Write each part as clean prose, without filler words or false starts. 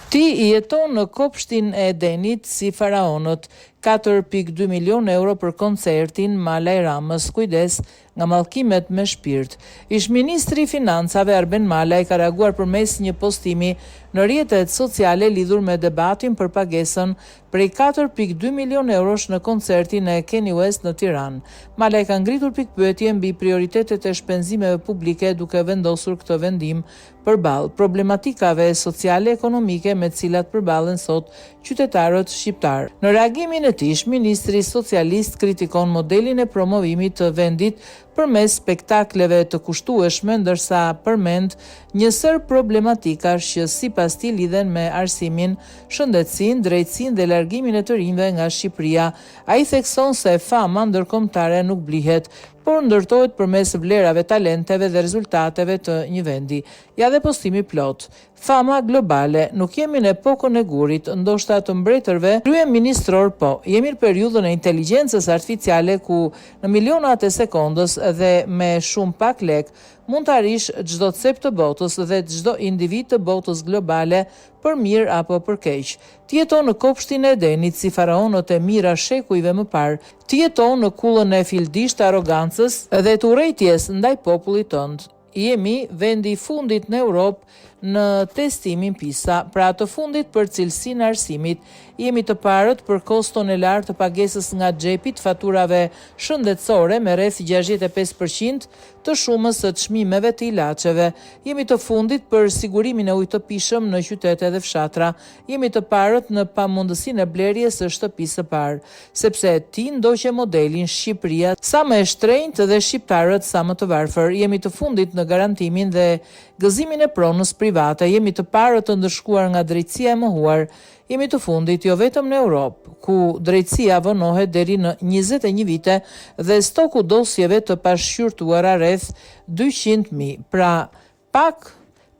Ti I jeton në kopshtin e Edenit si faraonët, 4,2 milion euro për koncertin Malaj Ramës, kujdes nga mallkimet me shpirt. Ish ministri I Financave Arben Malaj ka reaguar përmes një postimi në rrjetet sociale lidhur me debatin për pagesën prej 4,2 milion eurosh në koncertin e Kanye West në Tiranë. Malaj ka ngritur pikpyetje mbi prioritetet e shpenzimeve publike duke vendosur këtë vendim përballë problematikave sociale ekonomike me të cilat përballen sot qytetarët shqiptar. Në reagimin e tij, ministri socialist kritikon modelin e promovimit të vendit përmes spektakleve të kushtueshme, ndërsa përmend një sër problematikash që sipas tij lidhen me arsimin, shëndetësinë, drejtësinë dhe largimin e të rinjve nga Shqipëria. Ai thekson se fama ndërkombëtare nuk blihet, por ndërtohet përmes vlerave, talenteve dhe rezultateve të një vendi. Ja dhe postimi plot. Fama globale, nuk jemi në epokën e gurit, ndoshta të mbretërve, krye ministror po. Jemi në periudhën e inteligjencës artificiale ku në milionat e sekondës dhe me shumë pak lek mund të arish çdo cep të botës dhe çdo individ të botës globale për mirë apo për keq. Ti jeton në kopshtin e Edenit si faraonët e mira shekujve më parë. Ti jeton në kullën e fildisht arrogancës dhe të urrejtjes ndaj popullit tënd. Jemi vendi I fundit në Europë në testimin PISA, pra të fundit për cilësinë e arsimit. Jemi të parët për koston e lartë të pagesës nga xhepi të faturave shëndetësore me rreth 65% të shumës së çmimeve të ilaçeve. Jemi të fundit për sigurimin e ujit të pishëm në qytete dhe fshatra. Jemi të parët në pamundësinë e blerjes së shtëpisë së parë, sepse ti ndoqe modelin Shqipëria sa më e shtrenjtë dhe shqiptarët sa më të varfër. Jemi të fundit në garantimin dhe gëzimin e pronës private. Jemi të parët të ndëshkuar nga drejtësia e mohuar. Jemi të fundit jo vetëm në Europë, ku drejtësia vonohet deri në 21 vite dhe stoku dosjeve të pashqyrtuara rreth 200.000.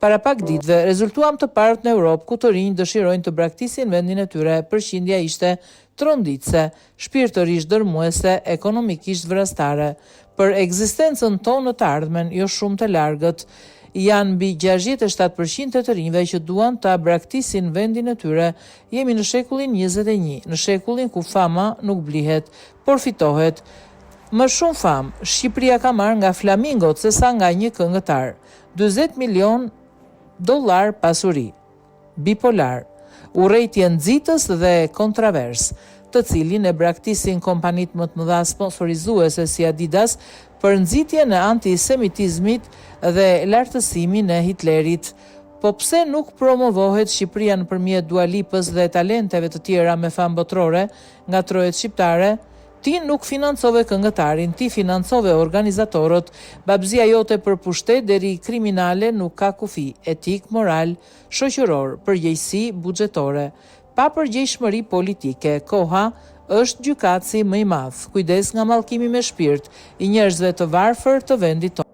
Para pak ditëve rezultuam të parët në Europë ku të rinj dëshirojnë të braktisin vendin e tyre. Përqindja ishte tronditse, shpirtërisht dërmuese, ekonomikisht vrastare. Për ekzistencën tonë të ardhmen, jo shumë të largët, janë mbi 67% të rinjve që duan ta braktisin vendin e tyre. Jemi në shekullin 21, në shekullin ku fama nuk blihet, por fitohet. Më shumë famë, Shqipëria ka marrë nga flamingot sesa nga një këngëtar. $40 milion pasuri, bipolar, urrejtje nxitës dhe kontravers, të cilin e braktisin kompanit më të mëdha sponsorizuese si Adidas për nxitjen e antisemitizmit dhe lartësimin e Hitlerit. Po pse nuk promovohet Shqipëria nëpërmjet Dua Lipës dhe talenteve të tjera me famë botërore, ngatrohet shqiptare? Ti nuk financove këngëtarin, ti financove organizatorët, babzia jote për pushtet deri kriminale nuk ka kufi, etik, moral, shoqëror, përgjegjësi buxhetore, pa përgjegjshmëri politike. Koha është gjykatësi më I madh. Kujdes nga mallkimi me shpirt I njerëzve të varfër të vendit tonë.